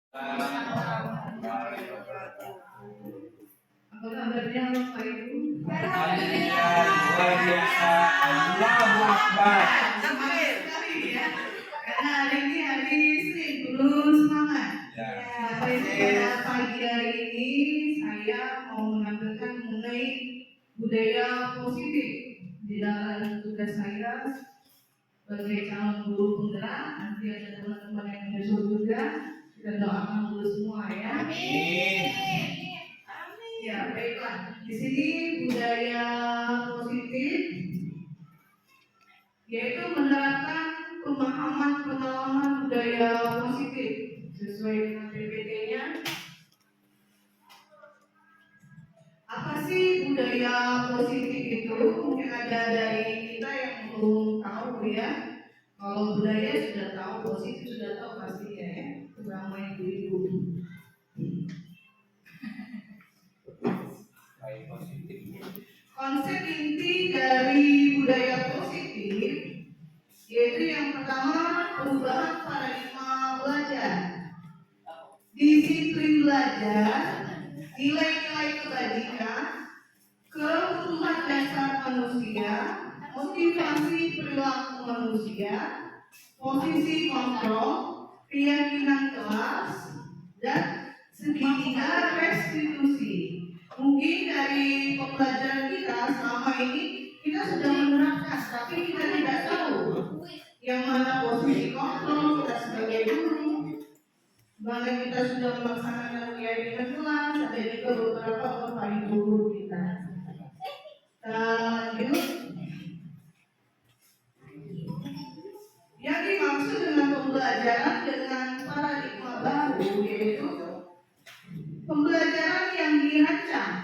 Apa kabarnya Bapak Ibu? Alhamdulillah, luar biasa. Allahu Akbar. Semangat sekali ya. Karena hari ini hari Senin, dulu semangat. Ya. Bapak Ibu, pada pagi hari ini saya mau menampilkan mengenai budaya positif di dalam tugas saya sebagai calon guru penggerak. Nanti ada teman-teman yang menyusul juga. Kita doakan dulu semua ya. Amin. Ya, baiklah. Di sini budaya positif yaitu menerapkan pemahaman pengalaman budaya positif sesuai dengan PPT-nya. Apa sih budaya positif itu? Mungkin ada dari kita yang belum tahu ya. Kalau budaya sudah tahu, positif sudah tahu pasti ya, terutama ibu-ibu. Baik, positif. Konsep inti dari budaya positif yaitu yang pertama perubahan paradigma belajar, disiplin belajar, nilai-nilai kebajikan, kebutuhan dasar manusia, motivasi perilaku manusia, posisi kontrol, keyakinan kelas, dan segitiga restitusi. Mungkin dari pembelajaran kita selama ini kita sudah menerapkan, tapi kita tidak tahu yang mana posisi kontrol kita sebagai guru, mana kita sudah melaksanakan keyakinan kelas, ada juga beberapa bapak ibu guru kita. Lanjut. Yang dimaksud dengan pembelajaran dengan paradigma baru yaitu pembelajaran yang dirancang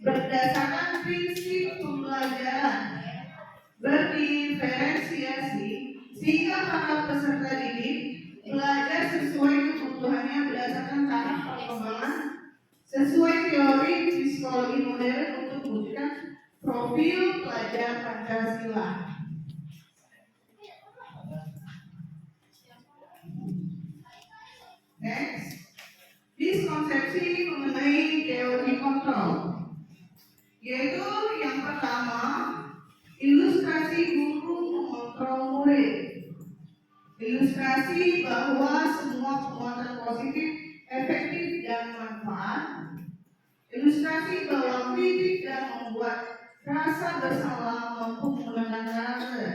berdasarkan prinsip pembelajaran berdiferensiasi sehingga para peserta didik belajar sesuai kebutuhannya berdasarkan taraf perkembangan sesuai teori psikologi modern untuk mewujudkan profil pelajar Pancasila. Next. Diskonsepsi mengenai teori kontrol, yaitu yang pertama ilustrasi guru mengontrol murid, ilustrasi bahwa semua penguatan positif efektif dan manfaat, ilustrasi bahwa kritik dan membuat rasa bersalah mampu menenangkan karakter,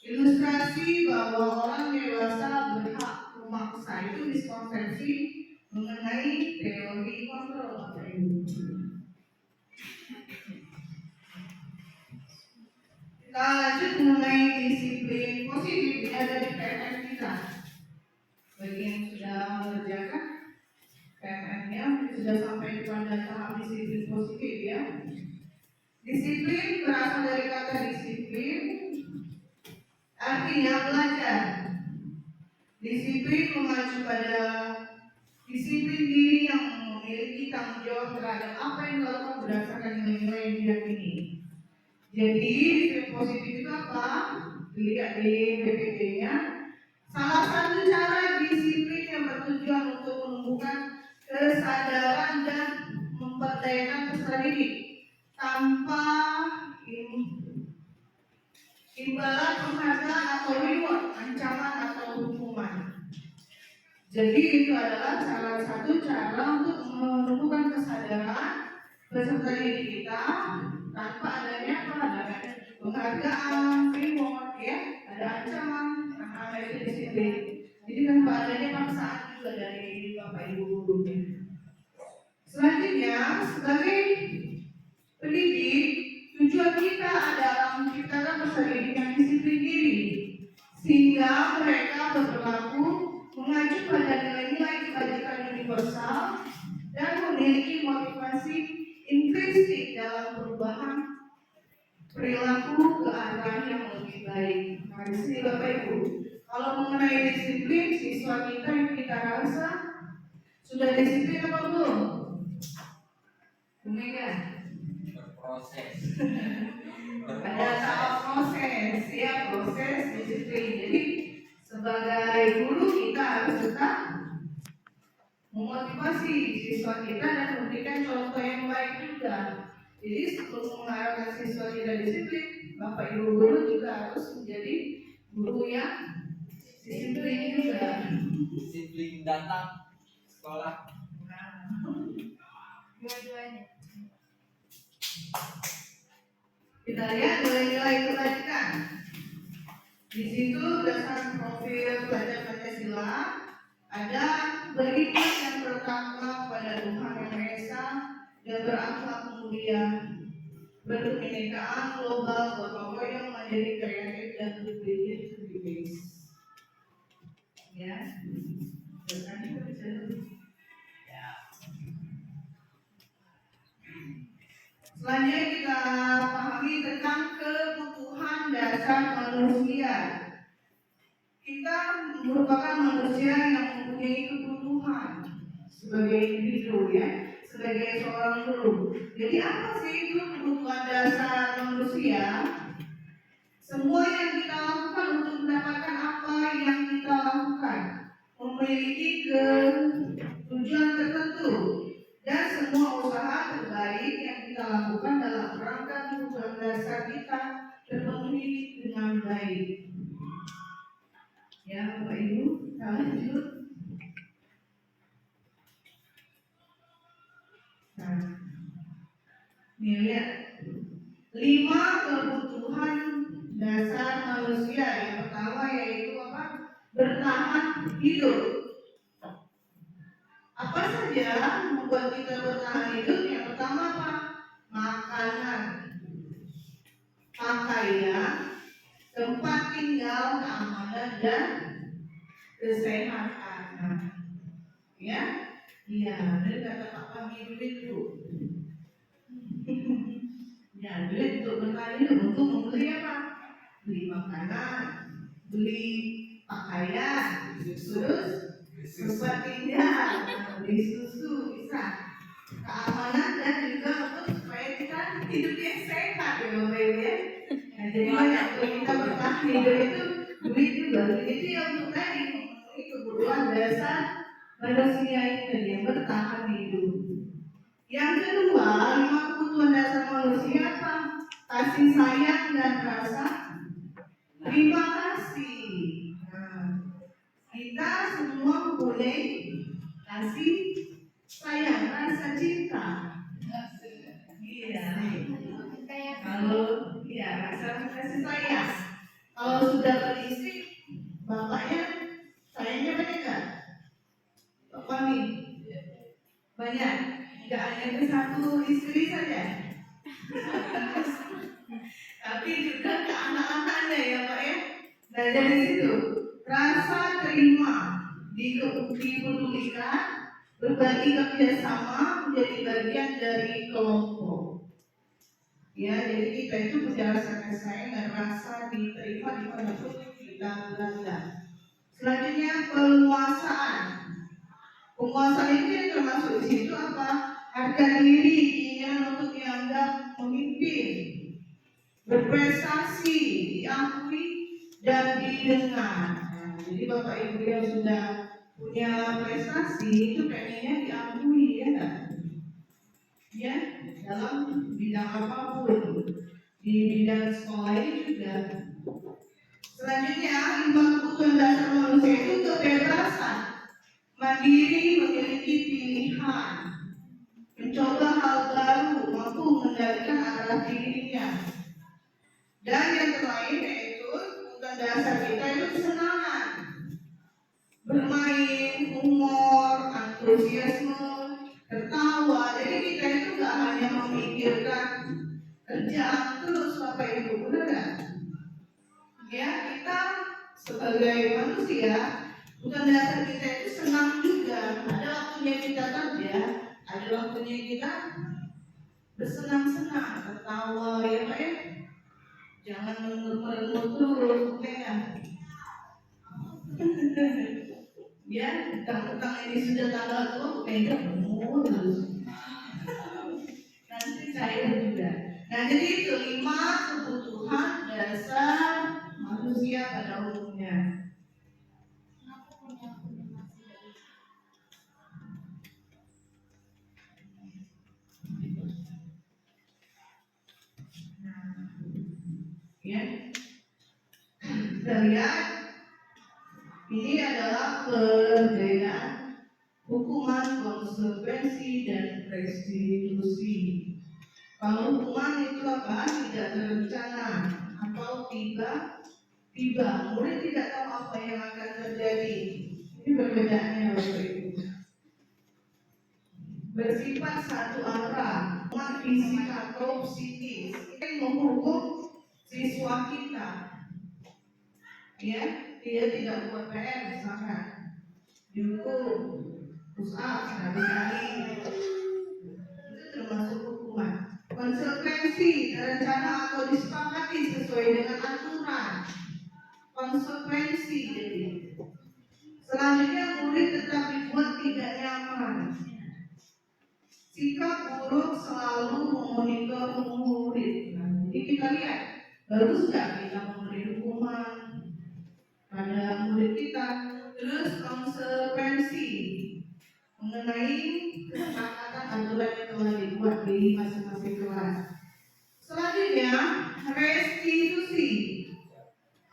ilustrasi bahwa orang dewasa berhak memaksa. Itu diskonsepsi mengenai teori kontrol Bapak Ibu. Kita lanjut mengenai disiplin positif yang ada di PMN kita. Bagi yang sudah mengerjakan PMN-nya sudah sampai pada tahap disiplin positif ya. Disiplin berasal dari kata disiplin, artinya belajar. Disiplin mengacu pada disiplin diri yang memiliki tanggung jawab terhadap apa yang dilakukan berdasarkan nilai-nilai yang diyakini. Jadi disiplin positif itu apa? Dilihat di PPT-nya. Salah satu cara disiplin yang bertujuan untuk menumbuhkan kesadaran dan memperdayakan peserta didik tanpa imbalan penghargaan atau reward, ancaman atau hukuman. Jadi itu adalah salah satu cara untuk menumbuhkan kesadaran peserta didik kita tanpa adanya penghargaan, reward, ya, ada ancaman, ada itu disiplin. Jadi tanpa adanya paksaan juga dari bapak ibu gurunya. Selanjutnya, sebagai pendidik, tujuan kita adalah menciptakan peserta didik yang disiplin diri, sehingga mereka berperilaku mengacu pada nilai-nilai kebajikan universal dan memiliki motivasi intrinsik dalam perubahan perilaku ke arah yang lebih baik. Nah, di sini Bapak Ibu, kalau mengenai disiplin, siswa kita yang kita rasa sudah disiplin apa belum? Bumega? Berproses. Ada tahap proses, ya, proses disiplin. Jadi sebagai guru kita harus tetap memotivasi siswa kita dan memberikan contoh yang baik juga. Jadi sebelum mengarahkan siswa tidak disiplin, Bapak Ibu guru juga harus menjadi guru yang disiplin juga. Disiplin datang sekolah. Dua-duanya. Kita lihat nilai-nilai kebajikan. Di situ berdasarkan profil pelajar Pancasila ada beriman yang bertakwa pada Tuhan Yang Maha Esa dan berakhlak mulia, berkebinekaan global, gotong royong, mandiri, kreatif dan berpikir kritis. Ya, dan itu bisa. Selanjutnya kita pahami tentang kebutuhan dasar manusia. Kita merupakan manusia yang mempunyai kebutuhan sebagai individu, ya, sebagai seorang guru. Jadi apa sih itu kebutuhan dasar manusia? Semua yang kita lakukan untuk mendapatkan apa yang kita lakukan memiliki tujuan tertentu, dan semua usaha terbaik yang kita lakukan dalam rangka kebutuhan dasar kita terpenuhi dengan baik. Ya, Bapak Ibu, kita lanjut. Nah, ini lihat 5 kebutuhan dasar manusia. Yang pertama yaitu apa? Bertahan hidup. Apa saja membuat kita bertahan hidup? Yang pertama apa? Makanan, pakaian, tempat tinggal, keamanan dan kesehatan. Ya, iya. Dari kata Pak Pami itu. Ya, duit untuk bertahan hidup, untuk membeli apa? Beli makanan, beli pakaian, terus tempat tinggal, beli susu, bisa. Keamanan dan juga untuk supaya kita hidupnya sehat, ya Bapak Ibu ya. Nah, jadi untuk kita bertahan hidup itu duit juga. Duit itu yang untuk tadi memenuhi kebutuhan dasar manusia itu yang bertahan hidup. Yang kedua, 5 kebutuhan dasar manusia apa? Kasih sayang dan rasa terima kasih. Nah, kita semua mempunyai kasih sayang, rasa cinta. Iya. Kalau iya, rasa kasih sayang. Kalau sudah beristri, bapaknya sayangnya banyak nggak? Bapak nih banyak. Nggak hanya ke satu istri saja, tapi juga ke anak-anaknya ya Pak ya. Nah dari situ rasa terima, dipedulikan, berbagi kerjasama menjadi bagian dari kelompok. Ya, jadi kita itu berjalan kasih sayang dan rasa diterima dimanapun kita berada. Selanjutnya penguasaan. Penguasaan itu termasuk di situ apa? Harga diri, keinginan untuk dianggap memimpin, berprestasi, diakui dan didengar. Nah, jadi Bapak Ibu yang sudah punya prestasi itu pengennya diakui, ya kan? Ya, dalam bidang apapun, di bidang sekolah ini juga. Selanjutnya 5 kebutuhan dasar manusia itu kebebasan, mandiri, memiliki pilihan, mencoba hal baru, mampu mengendalikan arah dirinya. Dan yang terakhir yaitu kebutuhan dasar kita itu kesenangan, bermain, humor, antusiasme, tertawa. Jadi kita itu gak hanya memikirkan kerjaan terus Bapak Ibu, benar gak? Ya, kita sebagai manusia, bukan dasar kita itu senang juga. Ada waktunya kita kerja, ada waktunya kita bersenang-senang, tertawa, ya Pak ya. Jangan merenung terus, ya. Ya, tentang ini sudah tanggal tua, pegang terus. Nanti saya juga. Nah, jadi itu 5 kebutuhan dasar manusia pada umumnya. Ya, kita lihat ini adalah perbedaan hukuman, konsekuensi, dan restitusi. Kalau hukuman itu apa? Tidak terencana atau tiba-tiba. Murid tidak tahu apa yang akan terjadi. Ini perbedaannya Bapak Ibu. Bersifat satu arah, hukuman fisik atau psikis. Kita menghukum siswa kita. Ya, dia tidak buat PR misalkan. Dihukum push up sekali-kali. Itu termasuk hukuman. Konsekuensi terencana atau disepakati sesuai dengan aturan. Konsekuensi jadi. Selanjutnya murid tetap dibuat tidak nyaman. Sikap buruk selalu memonitor murid. Jadi kita lihat, bagus nggak kita memberi hukuman pada murid kita. Terus konsekuensi mengenai kesepakatan aturan yang telah dibuat di masing-masing kelas. Selanjutnya, restitusi.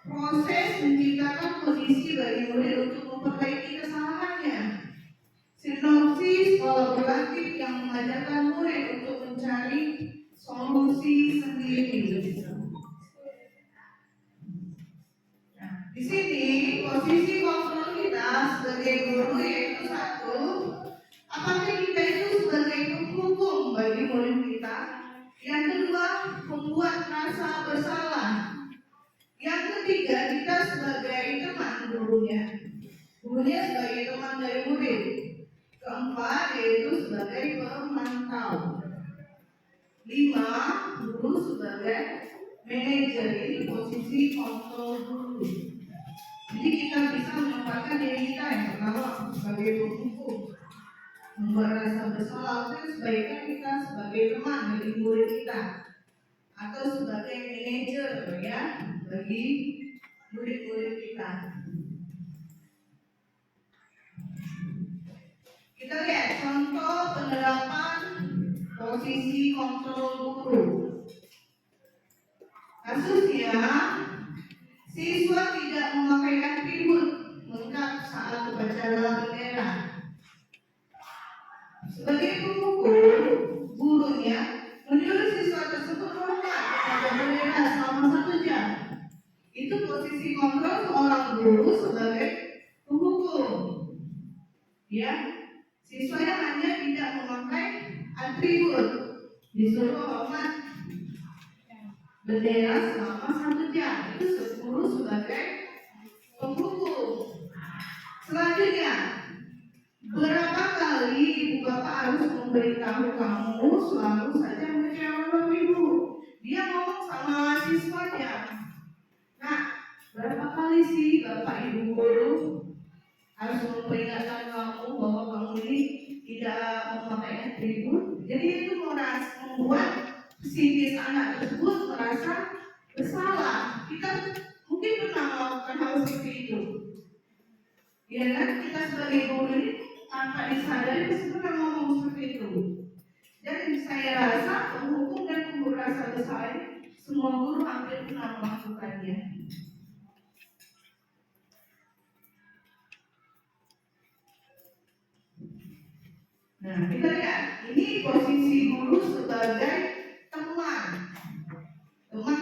Proses menciptakan kondisi bagi murid untuk memperbaiki kesalahannya. Sinopsis kolaboratif yang mengajarkan murid untuk mencari solusi sendiri. Nah, di sini posisi kontrol kita sebagai guru yaitu satu, apakah kita itu sebagai penghukum bagi murid kita? Yang kedua, membuat rasa bersalah. Yang ketiga, kita sebagai teman gurunya. Gurunya sebagai teman dari murid. Keempat, yaitu sebagai pemantau. 5, guru sebagai manajer. Ini posisi kontrol guru. Jadi kita bisa menempatkan diri kita yang pertama sebagai penghukum, membuat rasa bersalah, dan sebaiknya kita sebagai teman dari murid kita atau sebagai manajer ya bagi murid-murid kita. Kita lihat contoh penerapan posisi kontrol guru. Kasusnya, siswa tidak memakai atribut lengkap saat upacara bendera. Sebagai penghukum, gurunya menyuruh siswa tersebut hormat pada bendera selama 1 jam. Itu posisi kontrol seorang guru sebagai penghukum. Ya, siswanya hanya tidak memakai atribut, disuruh hormat bendera selama 1 jam. Itu guru sebagai penghukum. Selanjutnya, berapa kali ibu bapak harus memberitahu kamu selalu saja mengecewakan bapak ibu? Dia ngomong sama siswanya, nah, berapa kali sih bapak ibu guru harus memperingatkan kamu bahwa kamu ini tidak memakai atribut? Jadi itu membuat psikis anak tersebut merasa bersalah. Kita mungkin pernah melakukan hal seperti itu. Ya kan, kita sebagai guru ini tanpa disadari pasti pernah ngomong seperti itu. Dan saya rasa penghukum dan pemberi rasa bersalah ini semua guru hampir pernah melakukannya. Nah, kita lihat ini posisi guru sebagai teman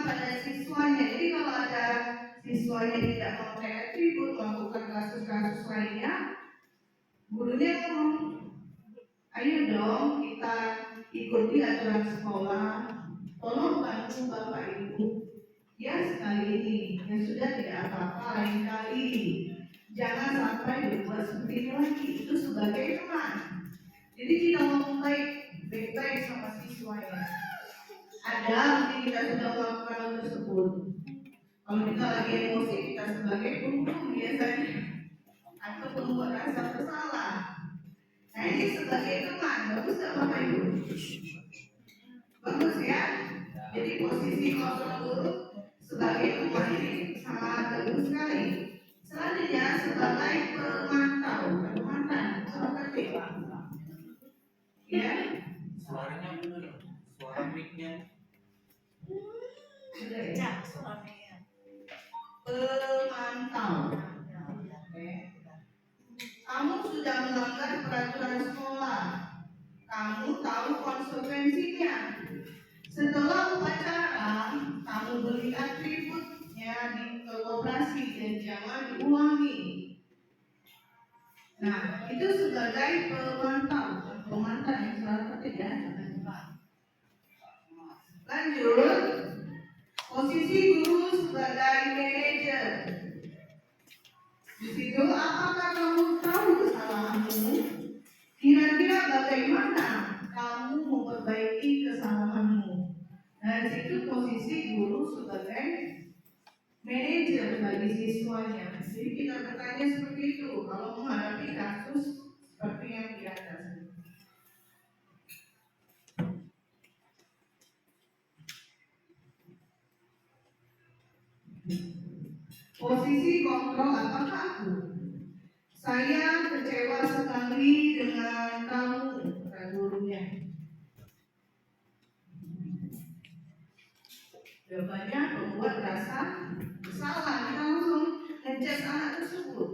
pada siswanya. Jadi kalau ada siswanya tidak memakai atribut, melakukan kasus-kasus lainnya, gurunya ngomong, ayo dong kita ikuti aturan sekolah, tolong bantu bapak ibu ya sekali ini, yang sudah tidak apa-apa lain kali, jangan sampai berbuat seperti ini lagi. Itu sebagai teman. Jadi kita ngomong baik-baik sama siswanya. Ada mungkin kita sudah melakukan hal tersebut. Kalau kita lagi emosi, kita sebagai penghukum biasanya atau pembuat rasa bersalah. Nah, ini sebagai teman, bagus gak Bapak Ibu? Bagus ya. Jadi posisi kontrol guru sebagai teman ini sangat bagus sekali. Selanjutnya sebagai pemantau, seperti ya. Suaranya benar, suara mic-nya. Sudah ya. Nah, itu sebagai pemantau, pemantau yang salah ketiga. Lanjut, posisi guru sebagai manajer. Di situ apakah kamu tahu kesalahanmu? Kira-kira bagaimana kamu memperbaiki kesalahanmu? Nah, di situ posisi guru sebagai manajer bagi siswanya. Jadi kita bertanya seperti itu kalau menghadapi kasus seperti yang di atas. Posisi kontrol apakah aku? Saya kecewa sekali dengan kamu, kata gurunya. Jawabannya membuat rasa bersalah. Kita langsung ngecek anak tersebut.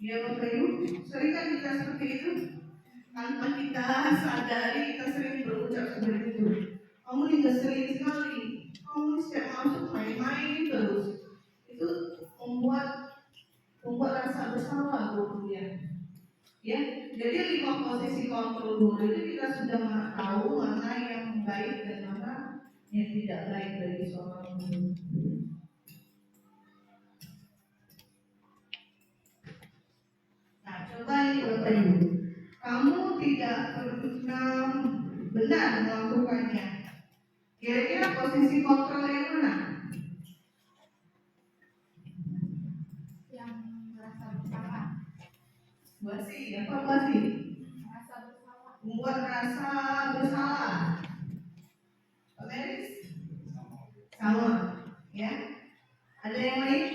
Ya Bapak Ibu, sering kan kita seperti itu? Tanpa kita sadari, kita sering berucap seperti itu. Kamu ini sering sekali. Kamu setiap masuk main-main terus. Itu membuat rasa bersalah gurunya. Ya, jadi 5 posisi kontrol guru itu kita sudah tahu mana yang baik dan mana yang tidak baik bagi seorang guru. Nah, coba ini Bapak Ibu, kamu tidak pernah benar melakukannya. Kira-kira posisi kontrol yang mana? Yang merasa bersalah. Basi, apa basi? Merasa bersalah. Membuat rasa bersalah. Oke? Sama, ya. Ada yang lain?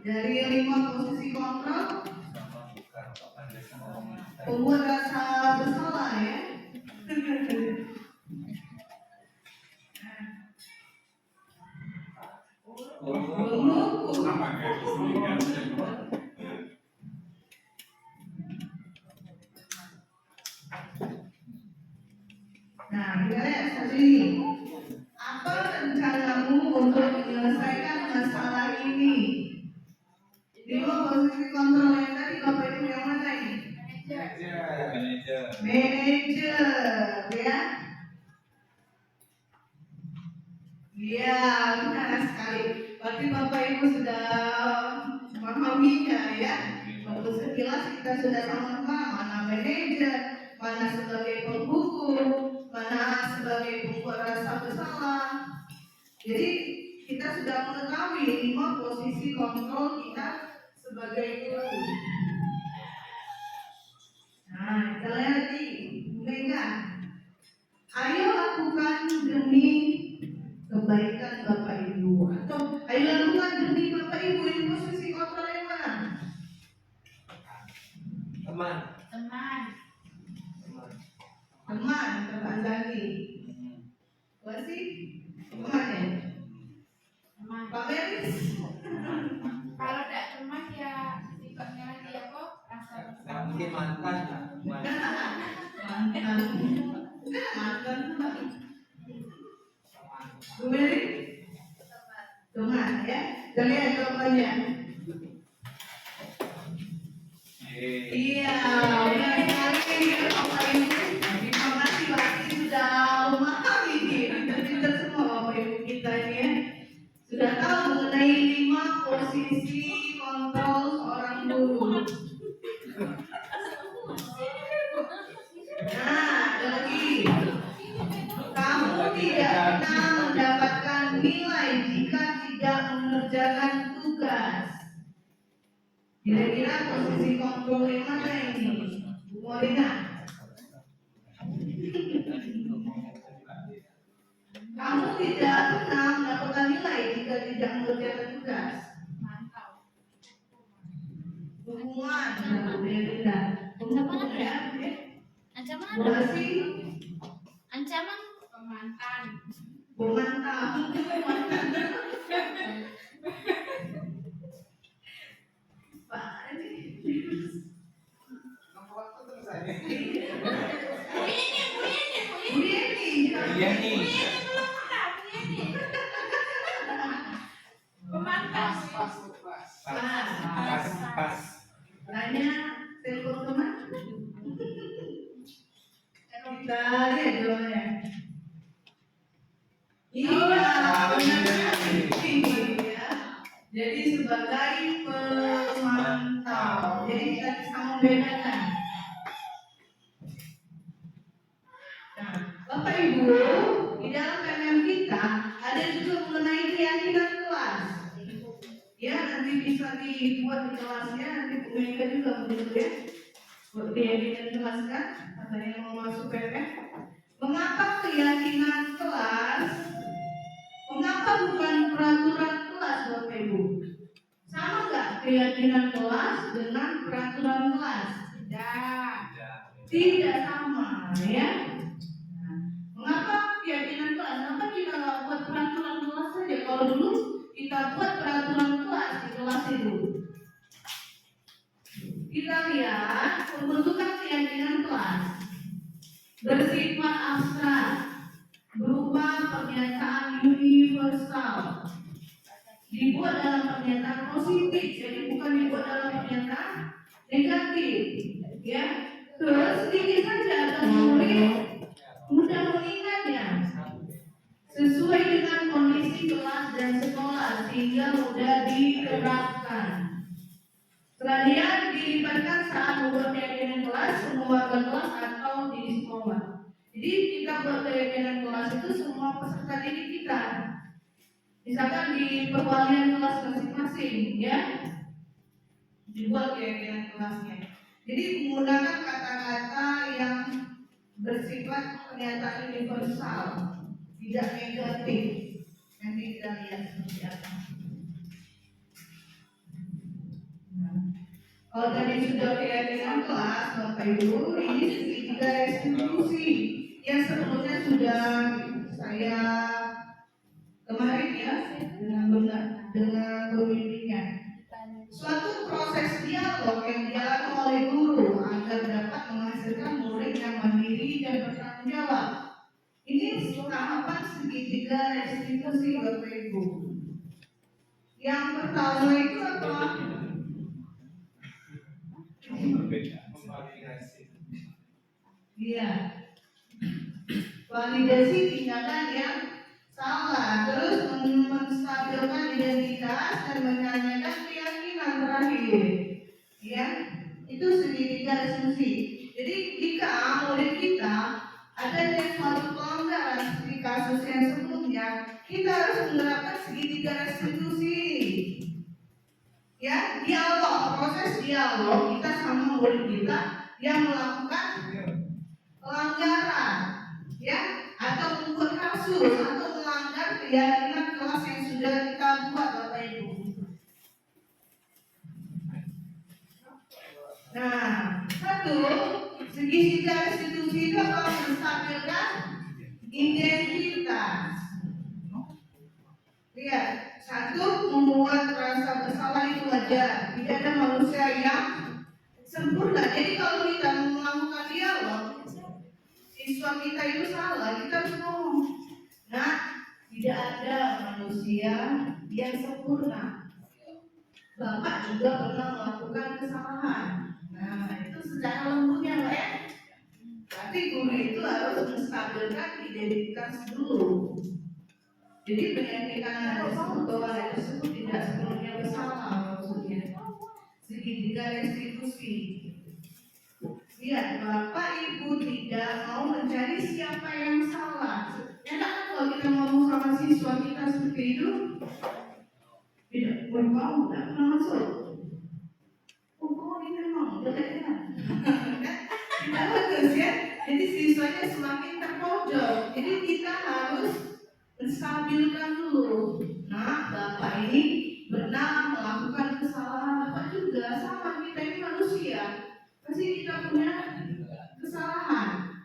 Dari 5 posisi kontrol, membuat rasa bersalah, ya. Nah, kita lihat satu ini. Apa rencanamu untuk menyelesaikan masalah ini? 5 posisi kontrol yang tadi Bapak Ibu yang mana ini? Manager, ya. Iya, benar sekali. Berarti Bapak Ibu sudah memahaminya, ya. Waktu sekilas kita sudah sama-sama mana manajer, mana sebagai penghukum, mana sebagai pembuat rasa bersalah. Jadi kita sudah mengetahui 5 posisi kontrol kita sebagai guru. Nah, kita lihat lagi, Mega. Ayo lakukan demi kebaikan Bapak Ibu, atau ayo lakukan demi Bapak Ibu. Ini posisi kontrol yang mana? Teman. Teman, teman lagi. Masih teman ya? Pak Meris? Kalau tidak teman ya sifatnya lagi apa? Rasa Nggak bersalah. mungkin mantan. Mantan. Bu Mary? Teman ya? Kita lihat jawabannya. Iya, benar sekali ya Bapak Ibu. Terima kasih berarti sudah memahami ini, pintar-pintar semua Bapak Ibu kita ini ya. Sudah tahu mengenai 5 posisi kontrol seorang guru. Nah, ada lagi. Kamu tidak pernah mendapatkan nilai jika tidak mengerjakan tugas. Kira-kira posisi kontrol yang mana ini? Bu Morina? Kamu tidak pernah mendapatkan nilai jika tidak mengerjakan tugas. Mantau. Hubungan, Bu Morina. Hubungan ya? Ancaman Bu Asi? ancaman Pemantan. Bu Mantap. Pak, ini. Bu Yeni. Iya nih. Pemantan. Pas. caranya telepon teman. Kita lihat jawabannya. Iya, benar. Ya. Jadi sebagai pemantau, jadi kita bisa membedakan. Nah, Bapak Ibu, di dalam PMM kita ada juga mengenai keyakinan kelas. Ya, nanti bisa dibuat di kelasnya, nanti Bu Mega juga begitu ya. Buat keyakinan kelas kan, katanya mau masuk PMM. Mengapa keyakinan kelas? Mengapa bukan peraturan kelas, Bapak Ibu? Sama nggak keyakinan kelas dengan peraturan kelas? Tidak sama, ya. Nah, mengapa keyakinan kelas? Kenapa kita nggak buat peraturan kelas saja? Kalau dulu kita buat peraturan kelas di kelas itu. Kita lihat pembentukan keyakinan kelas bersifat abstrak, berupa pernyataan universal, dibuat dalam pernyataan positif, jadi bukan dibuat dalam pernyataan negatif, ya. Terus sedikit saja agar murid mudah mengingatnya, sesuai dengan kondisi kelas dan sekolah sehingga mudah diterapkan. Setelah dia dilibatkan saat membuat keyakinan kelas, semua warga kelas atau di sekolah. Jadi kita buat keyakinan kelas itu semua peserta didik kita. Misalkan di perwalian kelas masing-masing, ya, dibuat keyakinan kelasnya. Jadi menggunakan kata-kata yang bersifat pernyataan universal, tidak negatif. Nanti kita lihat seperti apa. Kalau tadi sudah keyakinan kelas, Bapak Ibu, ini segitiga restitusi yang sebelumnya sudah saya kemarin ya dengan pembimbingan. Suatu proses dialog yang dialami oleh guru agar dapat menghasilkan murid yang mandiri dan bertanggung jawab. Ini tahapan segitiga restitusi, Bapak Ibu. Yang pertama itu apa? Iya, validasi tindakan yang salah, terus menstabilkan identitas dan menanyakan keyakinan terakhir. Ya, itu segitiga restitusi. Jadi jika murid kita ada suatu pelanggaran seperti kasus yang sebelumnya, kita harus menerapkan segitiga restitusi. Ya, dialog, proses dialog kita sama murid kita yang melakukan pelanggaran, ya, atau membuat kasus atau melanggar keyakinan kelas yang sudah kita buat, Bapak Ibu. Nah, satu, segitiga restitusi itu akan menstabilkan identitas. Lihat, satu, membuat rasa bersalah itu wajar. Tidak ada manusia yang sempurna. Jadi kalau kita melakukan dialog, siswa kita itu salah, kita harus ngomong, nah, tidak ada manusia yang sempurna. Bapak juga pernah melakukan kesalahan. Nah, itu secara lembutnya, Pak ya. Tapi guru itu harus menstabilkan identitas dulu. Jadi meyakinkan anak tersebut bahwa anak tersebut tidak sepenuhnya bersalah, maksudnya. Segitiga restitusi. Lihat, Bapak Ibu tidak mau mencari siapa yang salah. Enak kan kalau kita ngomong sama siswa kita seperti itu? Tidak, mau tidak pernah masuk. Oh, ini memang jeleknya. Tidak bagus ya. Jadi siswanya semakin terpojok. Jadi kita harus menstabilkan dulu. Nah, Bapak ini benar melakukan kesalahan. Bapak juga sama, kita ini manusia. Pasti kita punya kesalahan.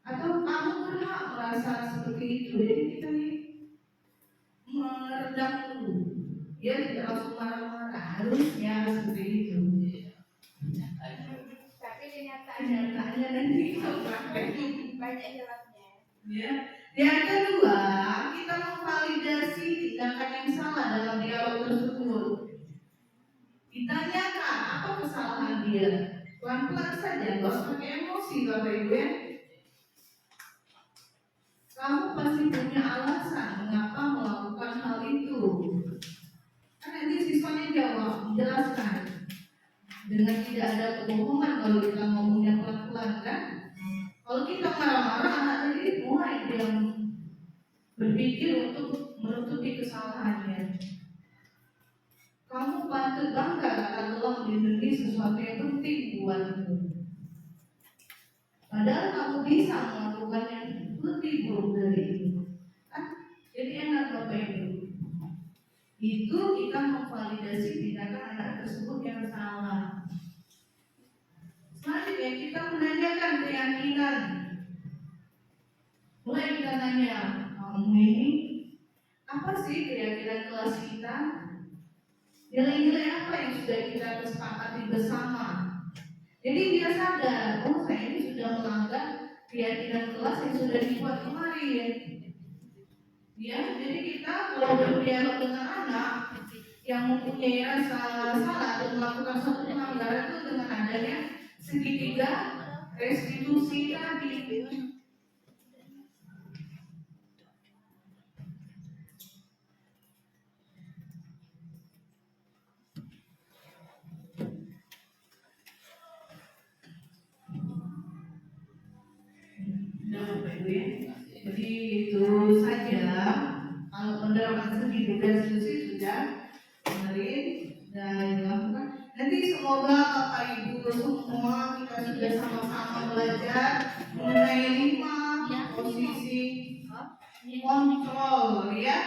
Atau kamu berhak merasa seperti itu. Jadi kita ini meredam dulu. Ya, tidak langsung marah-marah. Harusnya seperti itu. Tapi kenyataannya nanti kita praktek. banyak hilangnya. Ya. Yang kedua, kita memvalidasi tindakan yang salah dalam dialog tersebut. Ditanyakan apa kesalahan kesalahan dia. Pelan-pelan saja, gak usah pakai emosi Bapak Ibu ya. Kamu pasti punya alasan mengapa melakukan hal itu. Kan nanti siswanya jawab, menjelaskan dengan tidak ada kebohongan kalau kita ngomongnya pelan-pelan kan. Kalau kita marah-marah, anak tadi mulai dia berpikir untuk menutupi kesalahannya. Kamu patut bangga karena telah melindungi sesuatu yang penting buatmu. Padahal kamu bisa melakukan yang lebih buruk dari itu. Jadi enak Bapak Ibu. Itu kita memvalidasi tindakan anak tersebut yang salah. Selanjutnya kita menanyakan keyakinan. Mulai kita tanya, kamu ini apa sih keyakinan kelas kita? Nilai-nilai apa yang sudah kita kesepakati bersama? Jadi dia sadar, oh saya ini sudah melanggar keyakinan kelas yang sudah dibuat kemarin. Ya, jadi kita kalau berdialog dengan anak yang mempunyai rasa salah atau melakukan suatu pelanggaran itu dengan adanya segitiga restitusi tadi. Jadi itu saja. Kalau menerapkan segitiga restitusi sudah kemarin dan dilakukan. Nanti semoga Bapak Ibu semua kita sudah sama-sama belajar mengenai 5 posisi kontrol ya.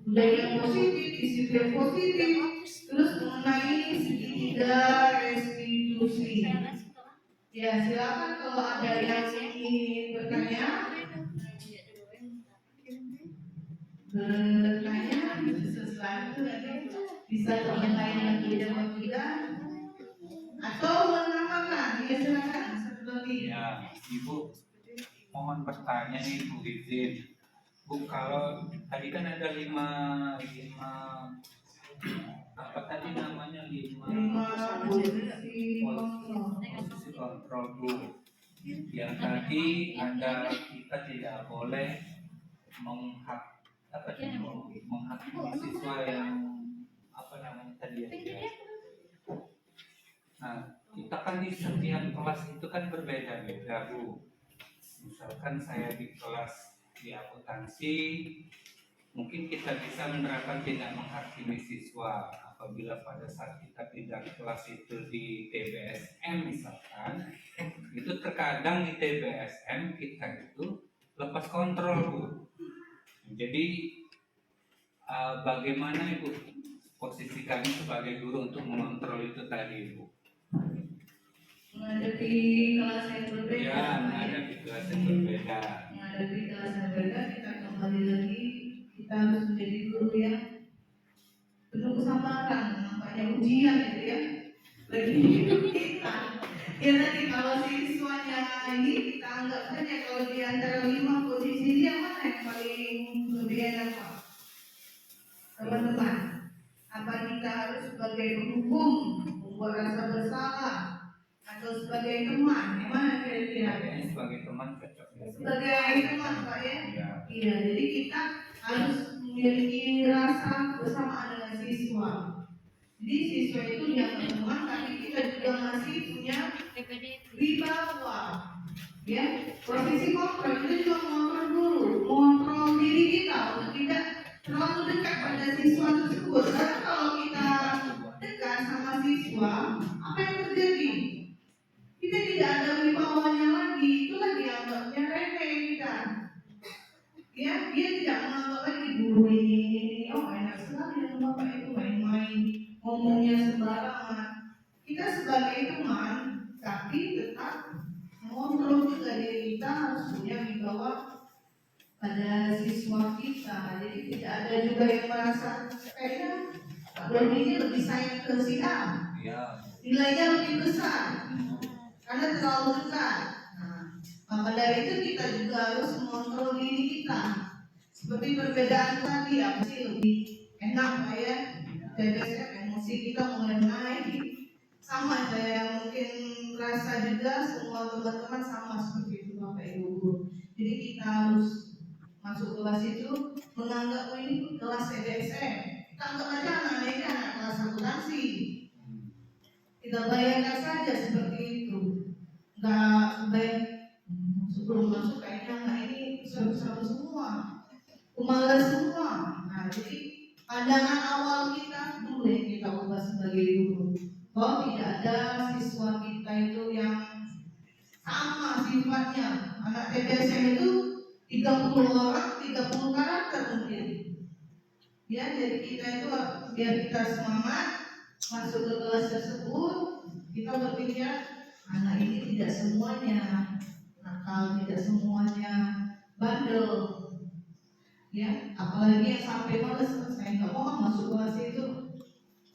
Budaya yang positif, disiplin positif, terus mengenai segitiga restitusi. Ya silakan kalau ada yang ingin bertanya sesuatu nanti bisa teman lain yang jawab kita atau menambahkan. Ya silakan seperti Ya, Ibu mohon bertanya nih Bu izin. Bu, kalau tadi kan ada lima apa tadi namanya 5 posisi posisi kontrol Bu. Yang tadi ada kita tidak boleh menghakimi siswa yang apa namanya tadi ya. Nah, kita kan di setiap kelas itu kan berbeda-beda Bu. Misalkan saya di kelas di akuntansi, mungkin kita bisa menerapkan tidak menghakimi siswa. Apabila pada saat kita pindah kelas itu di TBSM misalkan, itu terkadang di TBSM kita itu lepas kontrol Bu. Jadi bagaimana Ibu posisi kami sebagai guru untuk mengontrol itu tadi Bu? menghadapi kelas yang berbeda. Ya, menghadapi kelas yang berbeda. Menghadapi kelas yang berbeda kita kembali lagi kita harus menjadi guru yang penuh kesabaran. Nampaknya ujian itu ya bagi hidup kita. Ya nanti kalau siswanya ini kita anggap saja kalau di antara 5 posisi dia mana yang paling lebih enak Pak? Teman-teman, apa kita harus sebagai penghukum membuat rasa bersalah atau sebagai teman? Yang mana kira-kira? Kayaknya sebagai teman cocok ya. Sebagai teman Pak ya? Ya. Iya, jadi kita harus memiliki rasa bersamaan dengan siswa. Jadi siswa itu jangan teman, tapi kita juga masih punya di bawah. Ya, posisi kontrol itu juga mengontrol guru, mengontrol diri kita untuk tidak terlalu dekat pada siswa tersebut. Karena kalau kita dekat sama siswa, apa yang terjadi? Kita tidak ada wibawanya lagi, itulah dianggapnya remeh kita. Ya, dia tidak menganggap lagi guru ini, oh enak sekali dengan bapak itu main-main, ngomongnya sembarangan. Kita sebagai teman, tapi tetap mengontrol juga diri kita harus punya wibawa pada siswa kita. Jadi tidak ada juga yang merasa kayaknya Pak Doni ini lebih sayang ke si A, Ya. nilainya lebih besar karena terlalu dekat. Nah, maka dari itu kita juga harus mengontrol diri kita. Seperti perbedaan tadi, apa sih lebih enak Pak ya? TBSM emosi kita mulai naik, Sama saya mungkin rasa juga semua teman-teman sama seperti itu Bapak Ibu guru. Jadi kita harus masuk kelas itu menganggap oh, ini kelas CDSM. Kita anggap aja anak-anak ini anak kelas akuntansi. Kita bayangkan saja seperti itu. Enggak baik sebelum masuk kayaknya anak ini seru-seru semua, pemalas semua. Nah jadi pandangan awal kita dulu yang kita ubah sebagai guru. Oh tidak ada siswa kita itu yang sama sifatnya. Anak TDSM itu 30 orang, 30 karakter mungkin. Ya, jadi kita itu biar kita semangat masuk ke kelas tersebut, kita berpikir anak ini tidak semuanya nakal, tidak semuanya bandel. Ya, apalagi yang sampai males, saya nggak mau masuk kelas itu.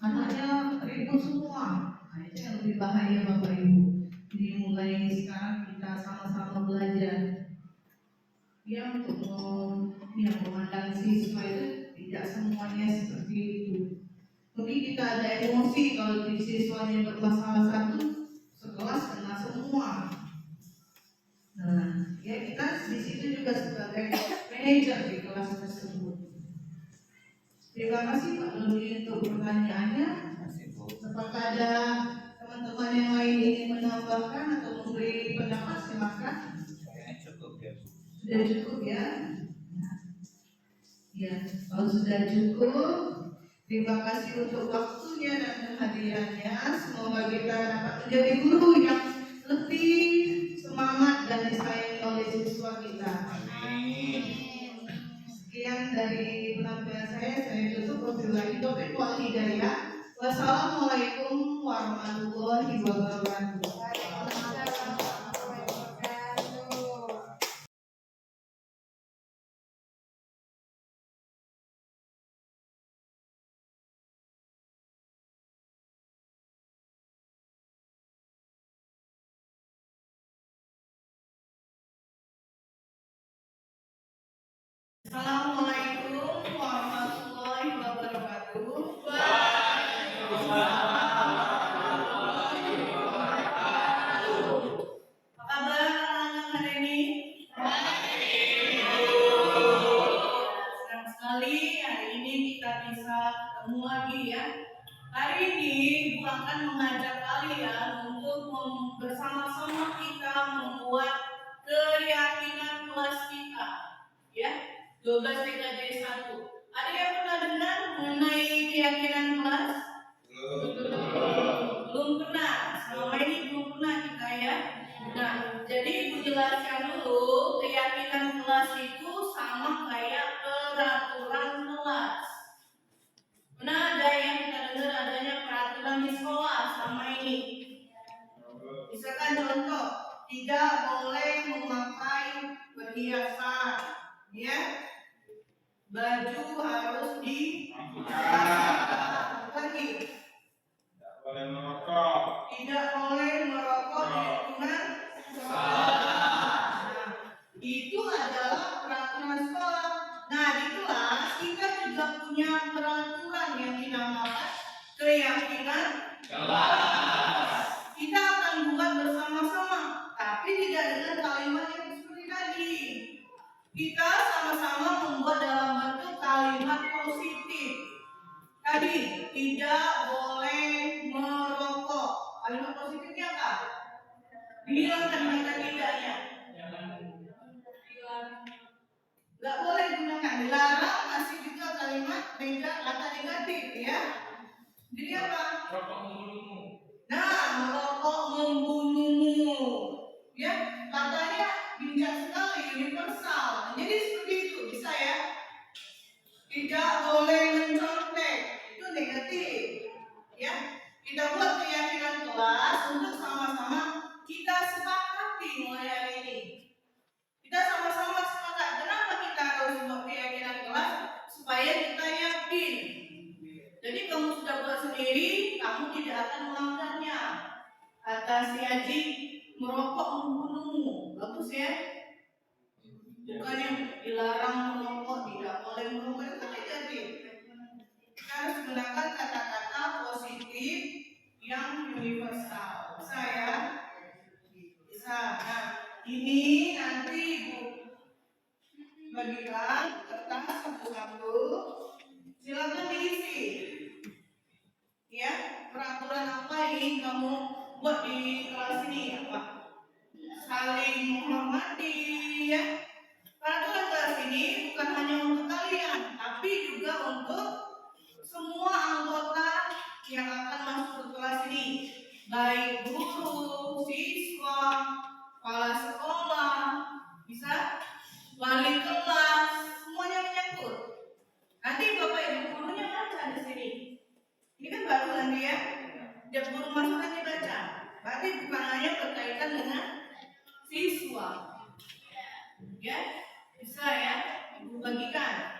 Anaknya ribut semua. Nah, itu yang lebih bahaya Bapak Ibu. Jadi mulai sekarang kita sama-sama belajar. Ya untuk memandang siswa itu tidak semuanya seperti itu. Mungkin kita ada emosi kalau di siswanya bermasalah satu, sekelas kena semua. Nah, ya kita di situ juga sebagai manajer di kelas tersebut. Terima kasih Pak Dodi untuk pertanyaannya. Apakah ada teman-teman yang lain ingin menambahkan atau memberi pendapat? Silakan. Kayaknya cukup ya. Sudah cukup ya. Ya, kalau sudah cukup, terima kasih untuk waktunya dan kehadirannya. Semoga kita dapat menjadi guru yang lebih semangat dan disayangi oleh siswa kita. Amin. Sekian dari penampilan saya tutup. Wabillahi taufiq wal hidayah. Wassalamualaikum warahmatullahi wabarakatuh. Assalamualaikum warahmatullahi wabarakatuh. Apa kabar anak-anak hari ini? Senang sekali hari ini kita bisa ketemu lagi ya. Hari ini Ibu akan mengajak kalian untuk bersama-sama kita membuat keyakinan kelas kita. Ya, 12 TKJ 1. Ada yang pernah dengar mengenai keyakinan kelas? Belum pernah. Selama ini belum pernah kita ya. Nah, jadi Ibu jelaskan dulu keyakinan kelas itu sama kayak peraturan kelas. Pernah ada yang kita dengar adanya peraturan di sekolah selama ini? Misalkan contoh, tidak boleh memakai perhiasan, ya. Baju harus lagi. Tidak boleh merokok. Tidak boleh merokok di lingkungan sekolah. Itu adalah peraturan sekolah. Nah, di kelas kita juga punya peraturan yang dinamakan keyakinan kelas. Kita akan buat bersama-sama, tapi tidak dengan kalimat yang seperti tadi. Kita sama-sama membuat dalam bentuk kalimat positif. Tadi tidak boleh merokok. Kalimat positifnya apa? Hilangkan kata tidaknya. Nggak boleh gunakan. Dilarang masih juga kalimat kata negatif ya. Jadi apa? Rokok membunuhmu. Nah, merokok membunuhmu. Ya, katanya bijak sekali, universal. Jadi seperti itu bisa ya. Tidak boleh mencontek, itu negatif. Ya, kita buat keyakinan kelas untuk sama-sama kita sepakati mulai hari ini. Kita sama-sama sepakat. Kenapa kita harus buat keyakinan kelas? Supaya kita yakin. Jadi kamu sudah buat sendiri, kamu tidak akan melanggarnya. Kata si Haji, merokok membunuhmu. Bagus ya. Bukan yang dilarang merokok, tidak boleh merokok, itu negatif. Kita harus gunakan kata-kata positif yang universal. Bisa ya? Bisa. Nah, ini nanti Ibu bagikan kertas satu-satu. Silakan diisi. Ya, peraturan apa ini kamu buat di kelas ini apa? Saling menghormati ya. Peraturan kelas ini bukan hanya untuk kalian, tapi juga untuk semua anggota yang akan masuk ke kelas ini, baik guru, siswa, kepala sekolah, bisa wali kelas, semuanya menyangkut. Nanti bapak ibu gurunya baca di sini. Ini kan baru nanti ya. Tiap guru masuk nanti baca. Berarti bukan hanya berkaitan dengan siswa. Ya, bisa ya. Ibu bagikan.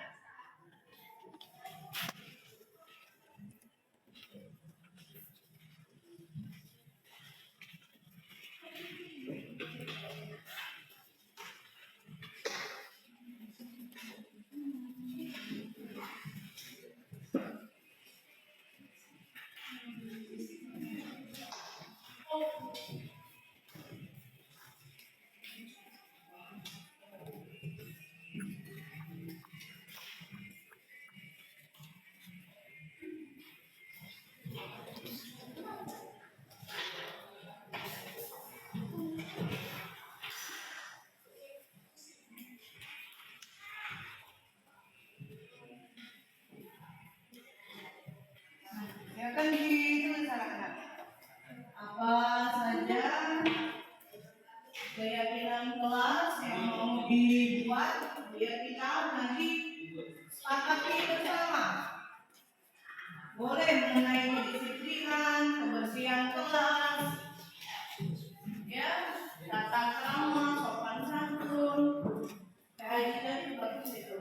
Ya kan ditulis anak-anak. Apa saja keyakinan kelas yang mau dibuat, biar kita nanti sepakati bersama. Boleh mengenai kedisiplinan, kebersihan kelas, ya, tata krama, sopan santun, kayak gitu bagus itu.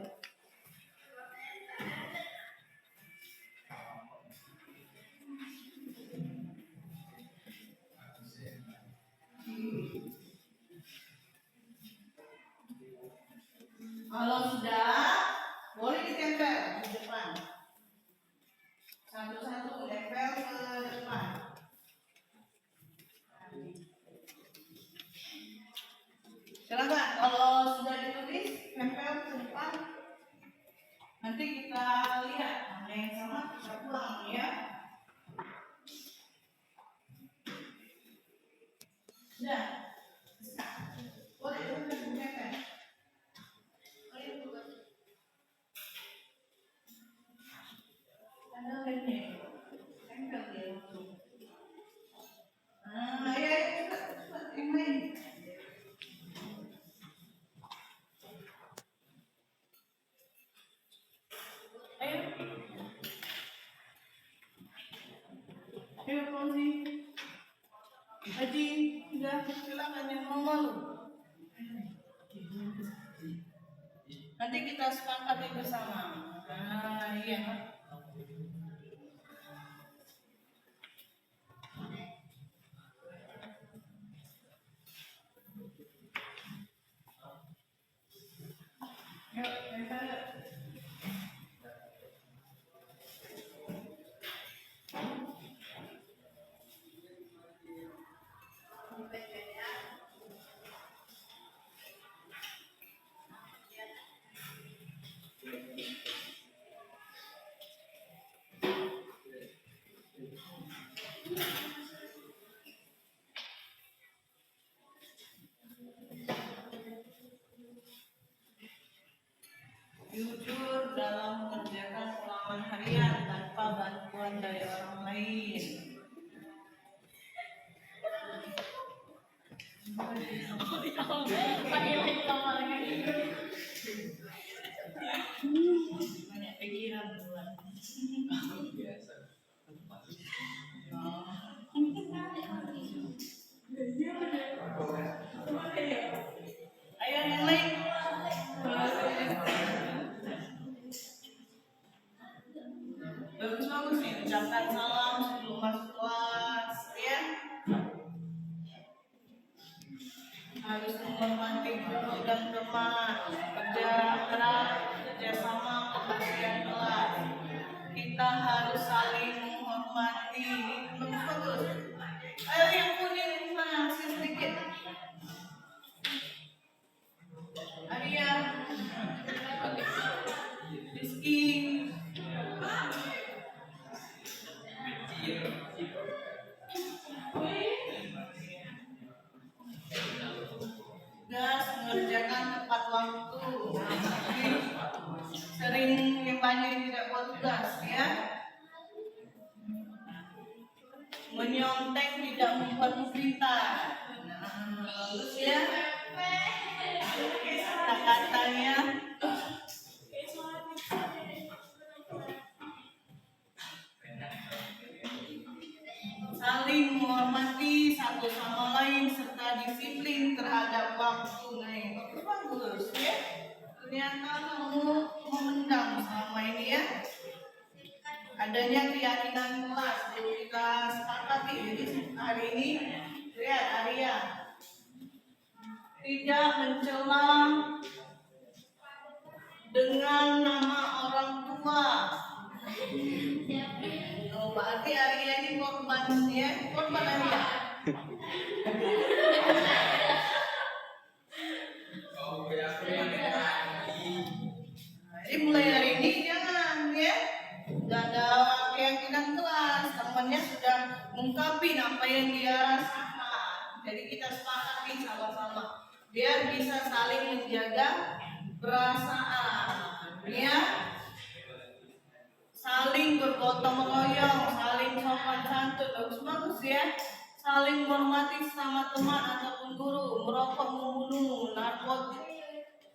Kalau sudah, boleh ditempel di depan. Satu-satu tempel ke depan. Silakan, kalau sudah ditulis, tempel ke depan. Nanti kita lihat mana yang sama, kita pulang ya. Sudah. Boleh ditempel. Ada lemnya, tempel dia langsung. Ya, cepat, yang lain. Ayo. Ayo, Fauzi. Haji, sudah, silakan yang mau malu. Nanti kita sepakati bersama. Iya. Yuk, tempel. Menyontek tidak membuatmu pintar. Nah, bagus ya. Kata-katanya saling menghormati satu sama lain serta disiplin terhadap waktu. Nah, bagus ya. Ternyata kamu memendam selama ini ya. Adanya keyakinan kelas yang kita sepakati. Jadi hari ini lihat Arya tidak mencela dengan nama orang tua. Oh, berarti Arya ini korban ya, korban Arya. Jadi mulai hari ini jangan ya, gak ada keyakinan kelas. Temannya sudah mengungkapin apa yang dia rasakan. Jadi kita sepakati sama-sama biar bisa saling menjaga perasaan, ya. Saling bergotong royong, saling sopan santun, bagus-bagus ya. Saling menghormati sesama teman ataupun guru. Merokok membunuh,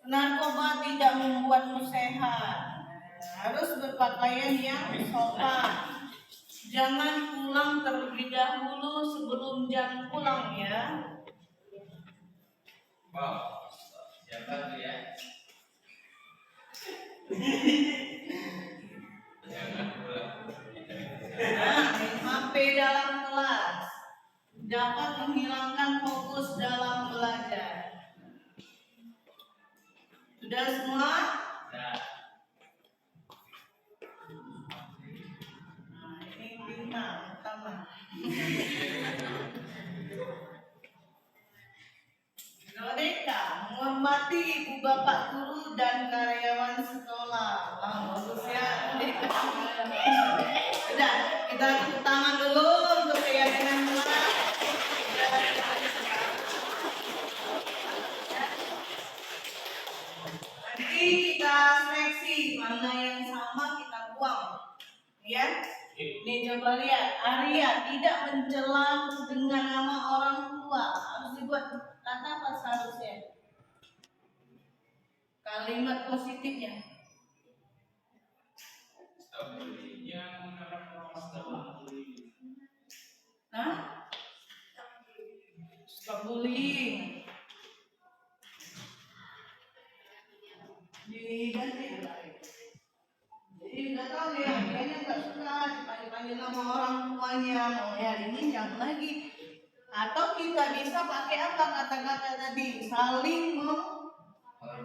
narkoba tidak membuatmu sehat. Harus berpakaian yang sopan. Jangan pulang terlebih dahulu sebelum jam pulang ya. Wow, siapa tuh ya? Jangan pulang. Nah, HP dalam kelas dapat menghilangkan fokus dalam belajar. Sudah semua? Nah, Nah, ini bintang pertama. Nodeka, menghormati ibu bapak guru dan karyawan sekolah. Wah, bagus ya. Udah, kita tepuk tangan dulu untuk keyakinan kelas. Nanti kita seleksi mana yang sama kita buang. Ya. Nih coba lihat, Arya tidak mencela dengan nama orang tua. Harus dibuat kata apa seharusnya? Kalimat positifnya. Nah, stop bullying. Diganti. Jadi nggak tahu ya, kayaknya nggak suka dipanggil nama orang tuanya. Mau hari ini jangan lagi. Atau kita bisa pakai apa kata-kata tadi? Saling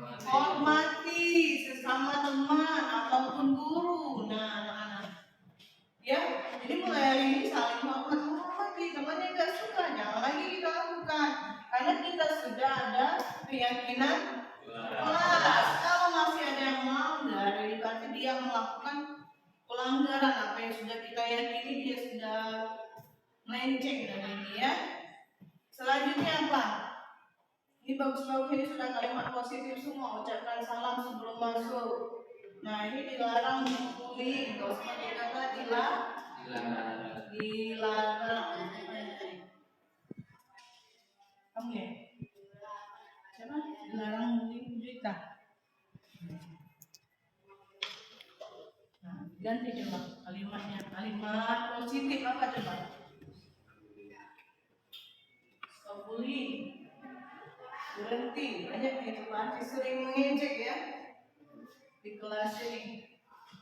menghormati sesama teman ataupun guru. Nah, anak-anak. Ya, jadi mulai hari ini saling menghormati. Temannya nggak suka, jangan lagi kita lakukan. Karena kita sudah ada keyakinan kelas. Kalau masih ada yang melanggar, berarti dia melakukan pelanggaran apa yang sudah kita yakini dia sudah melenceng dari ini ya. Selanjutnya apa? Ini bagus-bagus, ini sudah kalimat positif semua. Ucapkan salam sebelum masuk. Nah, ini dilarang membuli. Kalau seperti kata dilarang. Kamu ya? Siapa? Dilarang membuli berita. Nah, ganti coba kalimatnya. Kalimat positif apa coba? Stop bullying. Berhenti. Banyak itu pasti sering mengejek ya di kelas ini.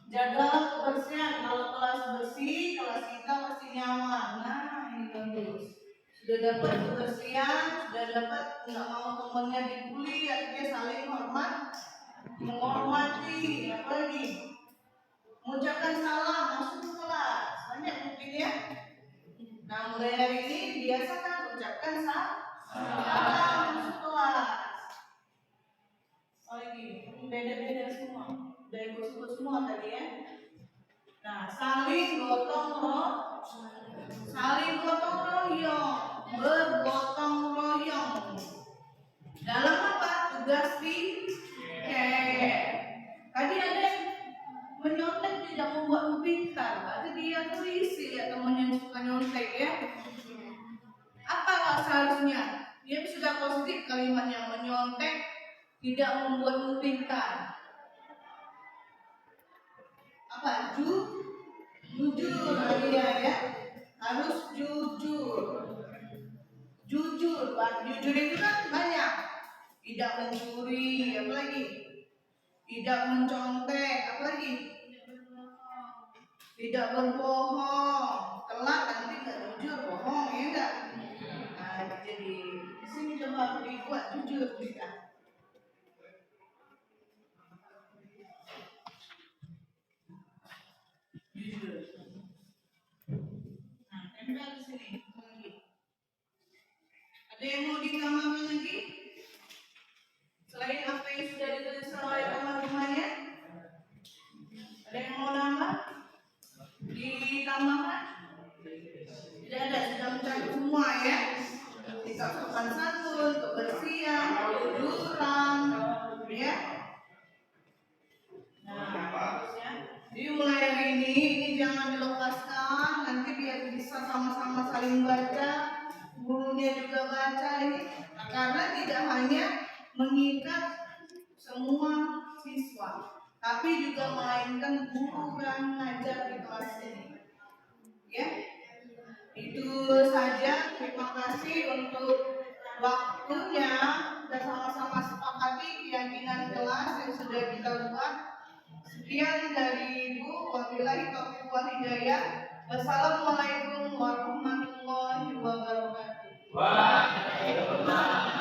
Jaga kebersihan. Kalau kelas bersih, kelas kita pasti nyaman. Nah, ini bagus. Sudah dapat kebersihan, sudah dapat nggak mau temannya dibully, artinya saling menghormati. Apalagi mengucapkan salam masuk ke kelas. Banyak mungkin ya. Nah, mulai hari ini biasakan ucapkan salam masuk kelas. Apalagi beda-beda semua. Udah ikut semua tadi ya. Nah, saling gotong royong, bergotong royong. Dalam apa? Tugas di tadi ada yang menyontek tidak membuatmu pintar. Berarti dia tuh isi ya temannya yang suka nyontek ya. tidak membuatmu pintar. Apa? Jujur dia ya. Harus jujur. Jujur, jujur itu kan banyak. Tidak mencuri, apalagi? Tidak mencontek, apalagi? Tidak berbohong. Telat nanti nggak jujur, bohong ya enggak? Nah, jadi di sini coba dibuat jujur kita. Jujur. Nah, tempel di sini lagi. Ada yang mau ditambahkan lagi? Selain apa yang sudah ditulis oleh teman-temannya? Ada yang mau nambah? Ditambahkan? Tidak ada, sudah mencakup semua ya. Kita sopan santun, kebersihan, kejujuran, ya. Nah, jadi mulai hari ini jangan dilepaskan, nanti biar bisa sama-sama saling baca, gurunya juga baca ini, karena tidak hanya mengikat semua siswa, tapi juga melainkan guru yang mengajar di kelas ini. Ya, itu saja. Terima kasih untuk waktunya. Kita sama-sama sepakati keyakinan kelas yang sudah kita buat. Sekian dari Ibu. Wabillahi taufiq wal hidayah. Wassalamualaikum warahmatullahi wabarakatuh. Waalaikumsalam.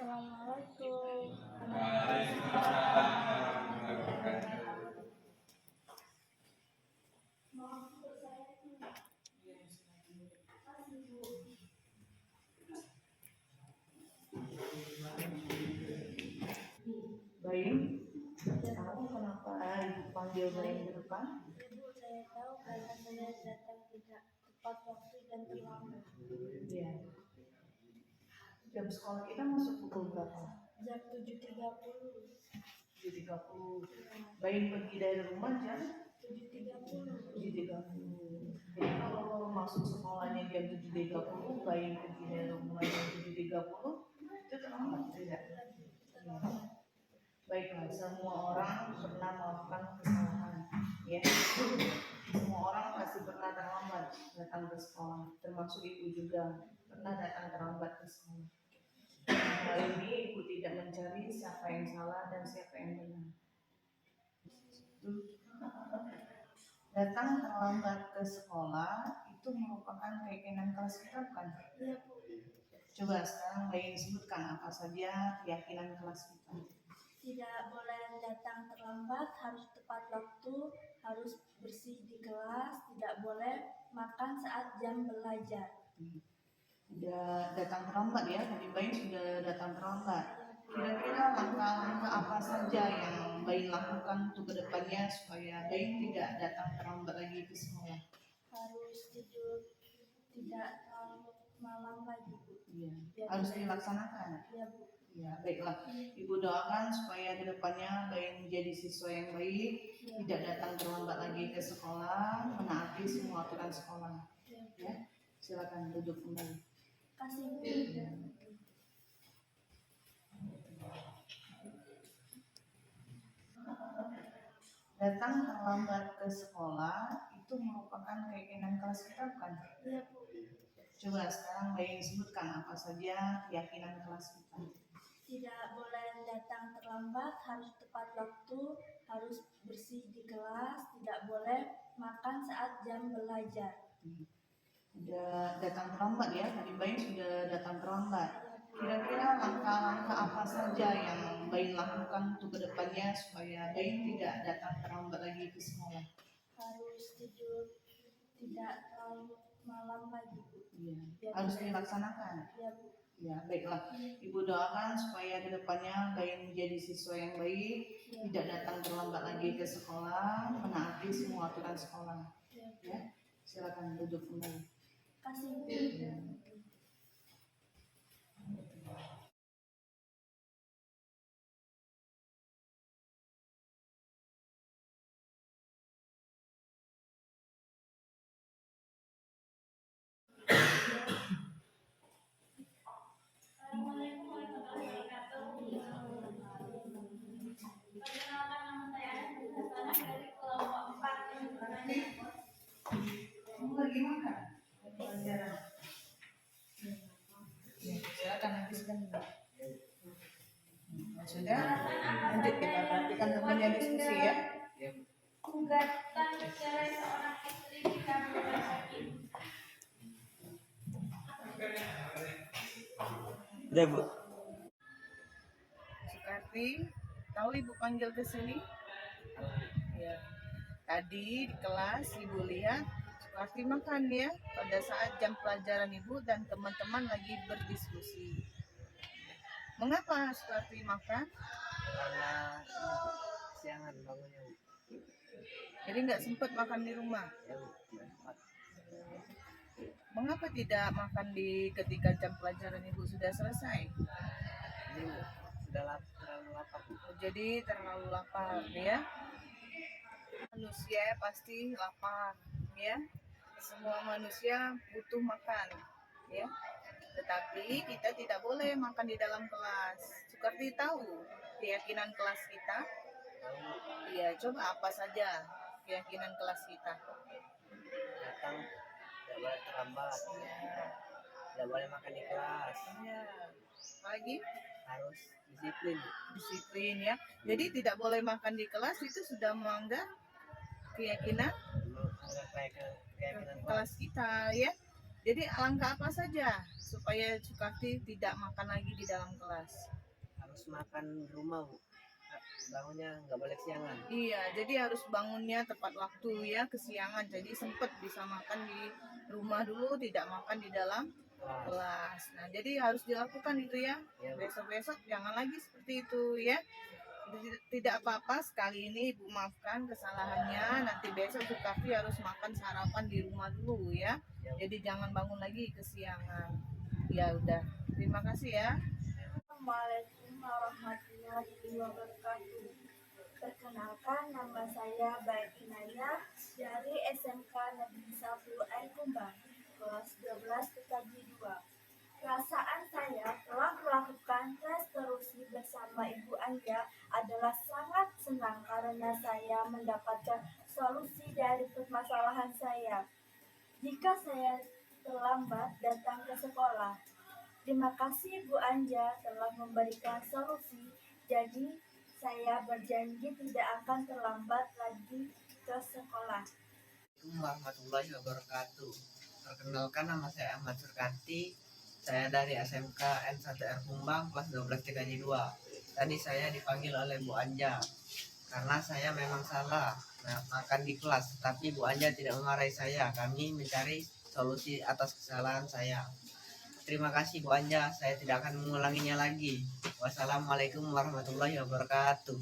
Assalamualaikum. Baik, kamu kenapa ibu panggil Baim di depan? Ibu, saya tahu karena saya datang tidak tepat waktu dan terlambat. Iya. Jam sekolah kita masuk pukul berapa? Jam 7.30. 7.30. Baim pergi dari rumah jam 7.30. 7.30. Jadi kalau masuk sekolahnya jam 7.30, Baim pergi dari rumah jam 7.30, itu terlambat tidak? Iya. Baiklah, semua orang pernah melakukan kesalahan, ya. Semua orang pasti pernah terlambat datang ke sekolah, termasuk ibu juga pernah datang terlambat ke sekolah. Hal ini ibu tidak mencari siapa yang salah dan siapa yang benar. Datang terlambat ke sekolah itu merupakan keyakinan kelas kita, bukan? Iya, Bu. Coba sekarang Bayi sebutkan apa saja keyakinan kelas kita. Tidak boleh datang terlambat, harus tepat waktu, harus bersih di kelas, tidak boleh makan saat jam belajar. Sudah datang terlambat ya, tadi Bayi sudah datang terlambat. Kira-kira langkah-langkah apa saja yang Bayi lakukan untuk kedepannya supaya Bayi tidak datang terlambat lagi ke sekolah? Harus tidur tidak terlalu malam lagi, Bu. Iya, harus dilaksanakan. Iya, Bu. Ya, baiklah. Ibu doakan supaya kedepannya Bayi menjadi siswa yang baik, tidak datang terlambat lagi ke sekolah, menaati semua aturan sekolah. Ya, silakan duduk kembali. Kasih, Bu. Datang terlambat ke sekolah itu merupakan keyakinan kelas kita, bukan? Iya, Bu. Coba sekarang Bayi sebutkan apa saja keyakinan kelas kita. Tidak boleh datang terlambat, harus tepat waktu, harus bersih di kelas, tidak boleh makan saat jam belajar. Sudah datang terlambat ya, tadi Bayi sudah datang terlambat. Kira-kira langkah-langkah apa saja yang Bayi lakukan untuk kedepannya supaya Bayi tidak datang terlambat lagi ke sekolah? Harus tidur tidak terlalu malam lagi, Bu. Iya, harus dilaksanakan. Iya, Bu. Ya, baiklah. Ibu doakan supaya kedepannya Bayi menjadi siswa yang baik, tidak datang terlambat lagi ke sekolah, menaati semua aturan sekolah. Ya, silakan duduk kembali. Kasih, Bu. Assalamualaikum warahmatullahi wabarakatuh. Perkenalkan, nama saya Ana Susanna dari kelompok 4 yang bertanya. Kamu lagi makan? Pelajaran. Ya, silakan habiskan. Sudah? Lanjut kita perhatikan temannya diskusi ya. Gugatan cerai seorang istri jika berbuat sakit. Udah, Bu. Sukarti, tahu ibu panggil ke sini? Ya. Tadi di kelas ibu lihat Sukarti makan ya pada saat jam pelajaran ibu dan teman-teman lagi berdiskusi. Mengapa Sukarti makan? Karena siangan bangunnya, Bu. Jadi nggak sempat makan di rumah. Ya, Bu. Mengapa tidak makan di ketika jam pelajaran ibu sudah selesai? Ini sudah terlalu lapar, Bu. Jadi terlalu lapar ya. Manusia pasti lapar ya. Semua manusia butuh makan ya. Tetapi kita tidak boleh makan di dalam kelas. Sukarti tahu keyakinan kelas kita? Iya, coba apa saja keyakinan kelas kita? Datang tidak boleh terlambat, tidak boleh makan di kelas, Ya. Lagi harus disiplin, Bu. disiplin ya. Jadi tidak boleh makan di kelas itu sudah melanggar keyakinan Ada keyakinan kelas. kelas kita ya. Jadi langkah apa saja supaya Sukarti tidak makan lagi di dalam kelas? harus makan di rumah, Bu. Bangunnya nggak boleh kesiangan. Iya, jadi harus bangunnya tepat waktu ya, kesiangan. Jadi sempat bisa makan di rumah dulu, tidak makan di dalam Kelas. kelas. Nah, jadi harus dilakukan itu ya. Ya, Bu. Besok-besok jangan lagi seperti itu ya. Tidak apa-apa, sekali ini Ibu maafkan kesalahannya. Nanti besok Sukarti harus makan sarapan di rumah dulu ya. Jadi jangan bangun lagi kesiangan. Ya udah, terima kasih ya. Assalamualaikum warahmatullahi wabarakatuh. Perkenalkan, nama saya Baik Inaya dari SMK Negeri 1 Air Kumbang, kelas 12 Ketabi 2. Perasaan saya telah melakukan tes terusi bersama Ibu Anja adalah sangat senang karena saya mendapatkan solusi dari permasalahan saya. Jika saya terlambat datang ke sekolah, terima kasih Bu Anja telah memberikan solusi. Jadi saya berjanji tidak akan terlambat lagi ke sekolah. Assalamualaikum warahmatullahi wabarakatuh. Perkenalkan, nama saya Ahmad Surkanti. Saya dari SMK N1 R Kumbang kelas 12 TKJ 2. Tadi saya dipanggil oleh Bu Anja karena saya memang salah makan di kelas, tapi Bu Anja tidak memarahi saya. Kami mencari solusi atas kesalahan saya. Terima kasih Bu Anja, saya tidak akan mengulanginya lagi. Wassalamualaikum warahmatullahi wabarakatuh.